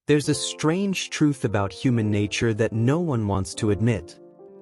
There's a strange truth about human nature that no one wants to admit.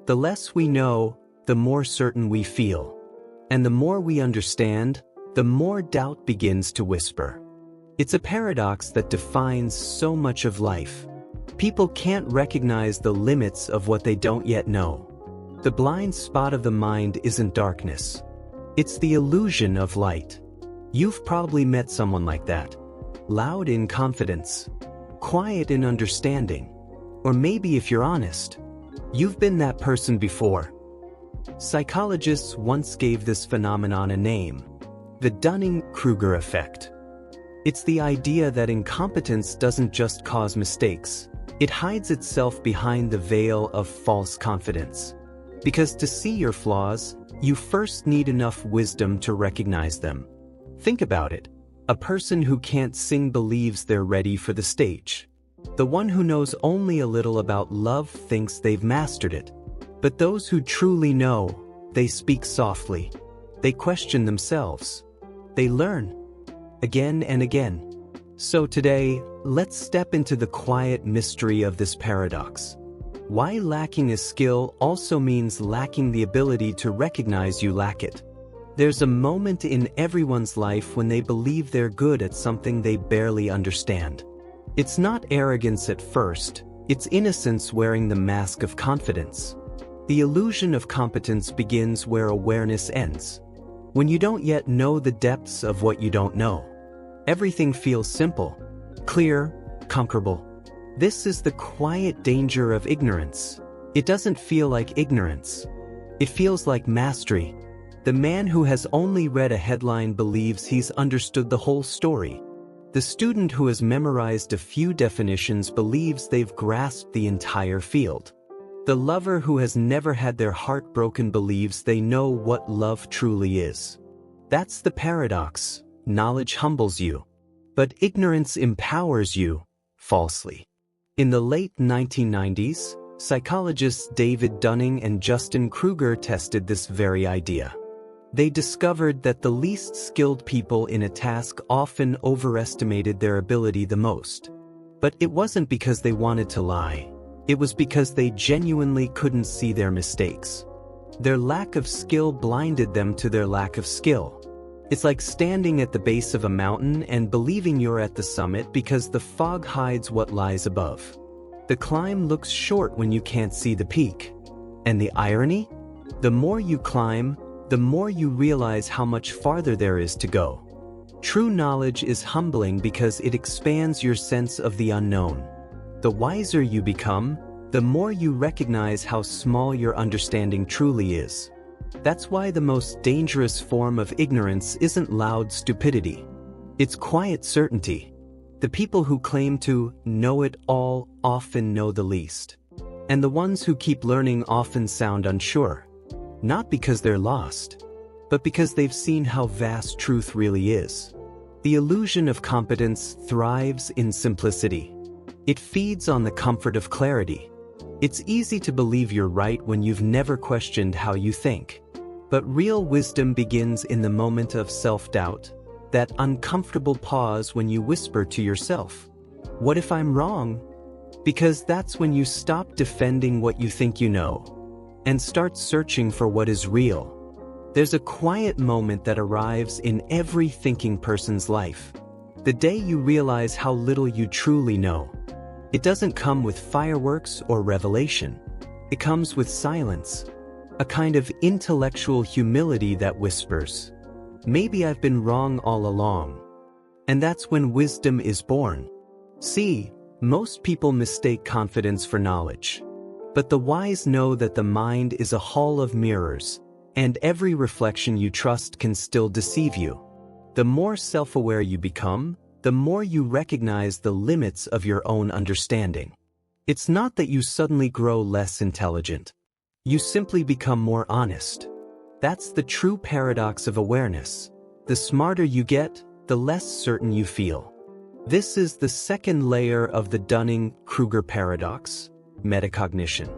The less we know, the more certain we feel. And the more we understand, the more doubt begins to whisper. It's a paradox that defines so much of life. People can't recognize the limits of what they don't yet know. The blind spot of the mind isn't darkness. It's the illusion of light. You've probably met someone like that. Loud in confidence, quiet in understanding, or maybe if you're honest, you've been that person before. Psychologists once gave this phenomenon a name: the Dunning-Kruger Effect. It's the idea that incompetence doesn't just cause mistakes, it hides itself behind the veil of false confidence. Because to see your flaws, you first need enough wisdom to recognize them. Think about it. A person who can't sing believes they're ready for the stage. The one who knows only a little about love thinks they've mastered it. But those who truly know, they speak softly. They question themselves. They learn. Again and again. So today, let's step into the quiet mystery of this paradox. Why lacking a skill also means lacking the ability to recognize you lack it. There's a moment in everyone's life when they believe they're good at something they barely understand. It's not arrogance at first, it's innocence wearing the mask of confidence. The illusion of competence begins where awareness ends. When you don't yet know the depths of what you don't know. Everything feels simple, clear, comfortable. This is the quiet danger of ignorance. It doesn't feel like ignorance. It feels like mastery. The man who has only read a headline believes he's understood the whole story. The student who has memorized a few definitions believes they've grasped the entire field. The lover who has never had their heart broken believes they know what love truly is. That's the paradox. Knowledge humbles you, but ignorance empowers you, falsely. In the late 1990s, psychologists David Dunning and Justin Kruger tested this very idea. They discovered that the least skilled people in a task often overestimated their ability the most. But it wasn't because they wanted to lie. It was because they genuinely couldn't see their mistakes. Their lack of skill blinded them to their lack of skill. It's like standing at the base of a mountain and believing you're at the summit because the fog hides what lies above. The climb looks short when you can't see the peak. And the irony? The more you climb, the more you realize how much farther there is to go. True knowledge is humbling because it expands your sense of the unknown. The wiser you become, the more you recognize how small your understanding truly is. That's why the most dangerous form of ignorance isn't loud stupidity. It's quiet certainty. The people who claim to know it all often know the least. And the ones who keep learning often sound unsure. Not because they're lost, but because they've seen how vast truth really is. The illusion of competence thrives in simplicity. It feeds on the comfort of clarity. It's easy to believe you're right when you've never questioned how you think. But real wisdom begins in the moment of self-doubt, that uncomfortable pause when you whisper to yourself, "What if I'm wrong?" Because that's when you stop defending what you think you know and start searching for what is real. There's a quiet moment that arrives in every thinking person's life. The day you realize how little you truly know. It doesn't come with fireworks or revelation. It comes with silence. A kind of intellectual humility that whispers, "Maybe I've been wrong all along." And that's when wisdom is born. See, most people mistake confidence for knowledge. But the wise know that the mind is a hall of mirrors, and every reflection you trust can still deceive you. The more self-aware you become, the more you recognize the limits of your own understanding. It's not that you suddenly grow less intelligent. You simply become more honest. That's the true paradox of awareness. The smarter you get, the less certain you feel. This is the second layer of the Dunning-Kruger paradox, metacognition.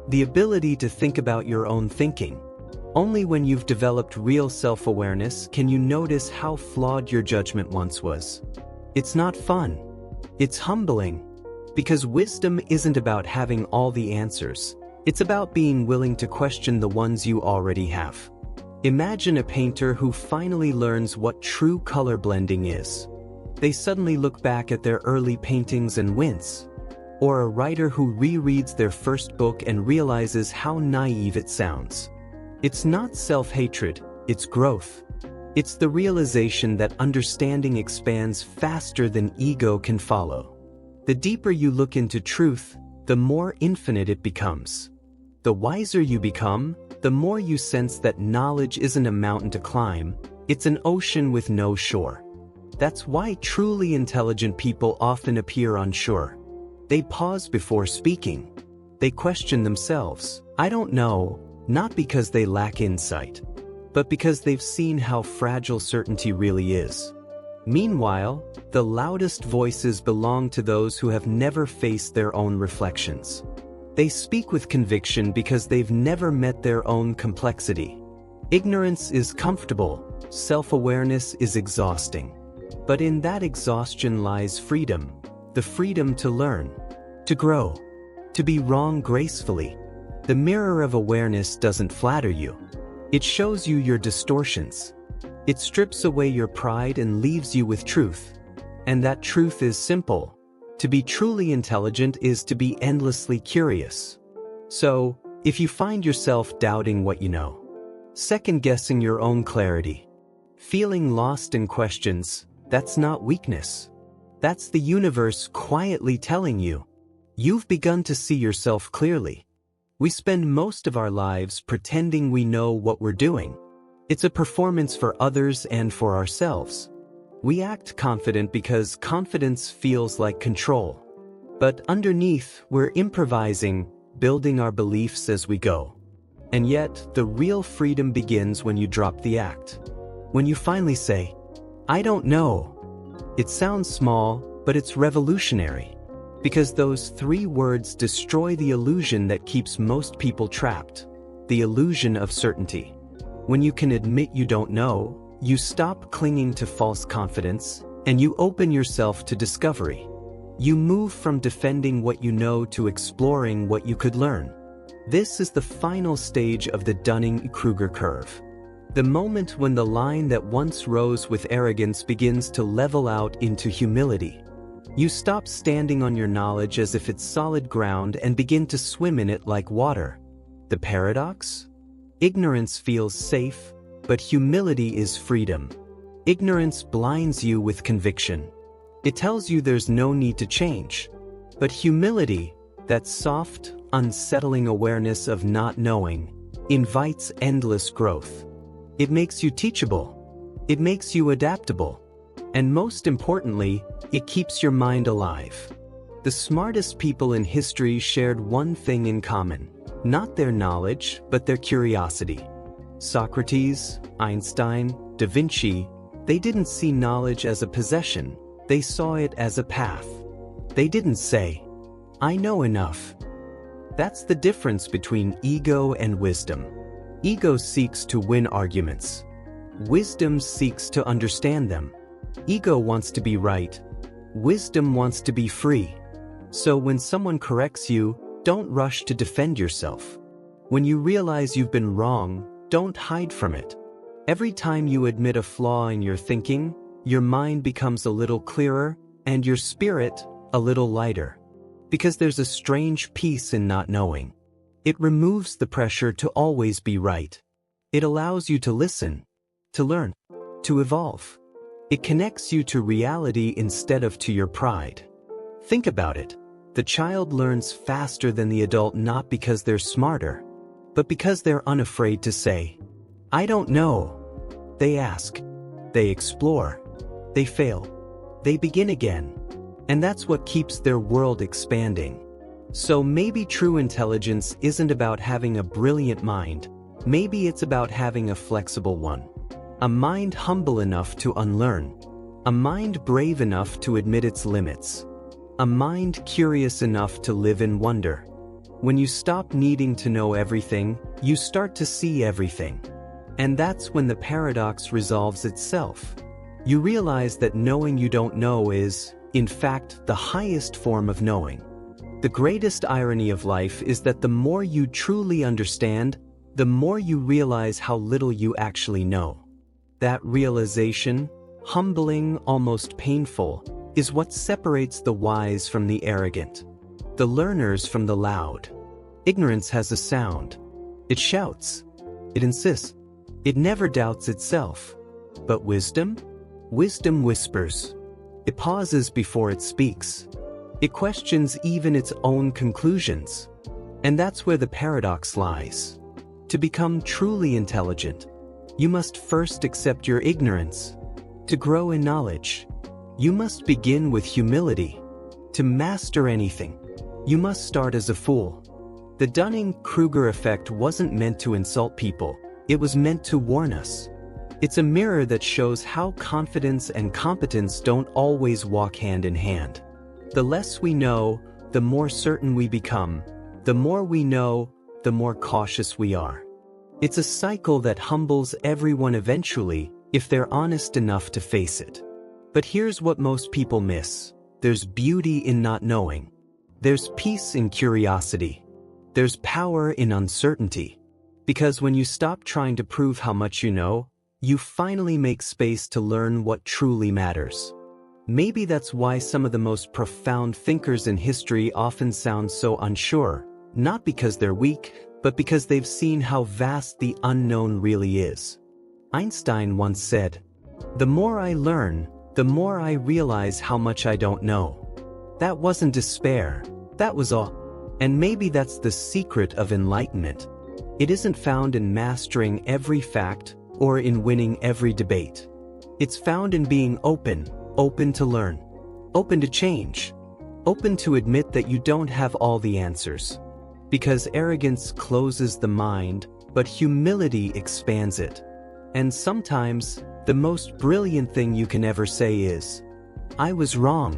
The ability to think about your own thinking. Only when you've developed real self-awareness can you notice how flawed your judgment once was. It's not fun. It's humbling. Because wisdom isn't about having all the answers. It's about being willing to question the ones you already have. Imagine a painter who finally learns what true color blending is. They suddenly look back at their early paintings and wince. Or a writer who rereads their first book and realizes how naive it sounds. It's not self-hatred, it's growth. It's the realization that understanding expands faster than ego can follow. The deeper you look into truth, the more infinite it becomes. The wiser you become, the more you sense that knowledge isn't a mountain to climb, it's an ocean with no shore. That's why truly intelligent people often appear unsure. They pause before speaking. They question themselves. I don't know, not because they lack insight, but because they've seen how fragile certainty really is. Meanwhile, the loudest voices belong to those who have never faced their own reflections. They speak with conviction because they've never met their own complexity. Ignorance is comfortable, self-awareness is exhausting. But in that exhaustion lies freedom, the freedom to learn, to grow, to be wrong gracefully. The mirror of awareness doesn't flatter you. It shows you your distortions. It strips away your pride and leaves you with truth. And that truth is simple. To be truly intelligent is to be endlessly curious. So, if you find yourself doubting what you know, second-guessing your own clarity, feeling lost in questions, that's not weakness. That's the universe quietly telling you, you've begun to see yourself clearly. We spend most of our lives pretending we know what we're doing. It's a performance for others and for ourselves. We act confident because confidence feels like control. But underneath, we're improvising, building our beliefs as we go. And yet, the real freedom begins when you drop the act. When you finally say, I don't know. It sounds small, but it's revolutionary. Because those 3 words destroy the illusion that keeps most people trapped. The illusion of certainty. When you can admit you don't know, you stop clinging to false confidence, and you open yourself to discovery. You move from defending what you know to exploring what you could learn. This is the final stage of the Dunning-Kruger curve. The moment when the line that once rose with arrogance begins to level out into humility. You stop standing on your knowledge as if it's solid ground and begin to swim in it like water. The paradox? Ignorance feels safe, but humility is freedom. Ignorance blinds you with conviction. It tells you there's no need to change. But humility, that soft, unsettling awareness of not knowing, invites endless growth. It makes you teachable. It makes you adaptable. And most importantly, it keeps your mind alive. The smartest people in history shared one thing in common. Not their knowledge, but their curiosity. Socrates, Einstein, Da Vinci, they didn't see knowledge as a possession. They saw it as a path. They didn't say, I know enough. That's the difference between ego and wisdom. Ego seeks to win arguments. Wisdom seeks to understand them. Ego wants to be right. Wisdom wants to be free. So when someone corrects you, don't rush to defend yourself. When you realize you've been wrong, don't hide from it. Every time you admit a flaw in your thinking, your mind becomes a little clearer, and your spirit a little lighter. Because there's a strange peace in not knowing. It removes the pressure to always be right. It allows you to listen, to learn, to evolve. It connects you to reality instead of to your pride. Think about it. The child learns faster than the adult not because they're smarter, but because they're unafraid to say, I don't know. They ask. They explore. They fail. They begin again. And that's what keeps their world expanding. So maybe true intelligence isn't about having a brilliant mind. Maybe it's about having a flexible one. A mind humble enough to unlearn. A mind brave enough to admit its limits. A mind curious enough to live in wonder. When you stop needing to know everything, you start to see everything. And that's when the paradox resolves itself. You realize that knowing you don't know is, in fact, the highest form of knowing. The greatest irony of life is that the more you truly understand, the more you realize how little you actually know. That realization, humbling, almost painful, is what separates the wise from the arrogant, the learners from the loud. Ignorance has a sound. It shouts. It insists. It never doubts itself. But wisdom? Wisdom whispers. It pauses before it speaks. It questions even its own conclusions. And that's where the paradox lies. To become truly intelligent, you must first accept your ignorance. To grow in knowledge, you must begin with humility. To master anything, you must start as a fool. The Dunning-Kruger Effect wasn't meant to insult people, it was meant to warn us. It's a mirror that shows how confidence and competence don't always walk hand in hand. The less we know, the more certain we become. The more we know, the more cautious we are. It's a cycle that humbles everyone eventually, if they're honest enough to face it. But here's what most people miss. There's beauty in not knowing. There's peace in curiosity. There's power in uncertainty. Because when you stop trying to prove how much you know, you finally make space to learn what truly matters. Maybe that's why some of the most profound thinkers in history often sound so unsure, not because they're weak, but because they've seen how vast the unknown really is. Einstein once said, "The more I learn, the more I realize how much I don't know." That wasn't despair, that was awe. And maybe that's the secret of enlightenment. It isn't found in mastering every fact or in winning every debate. It's found in being open to learn, open to change, open to admit that you don't have all the answers. Because arrogance closes the mind, but humility expands it. And sometimes, the most brilliant thing you can ever say is, "I was wrong."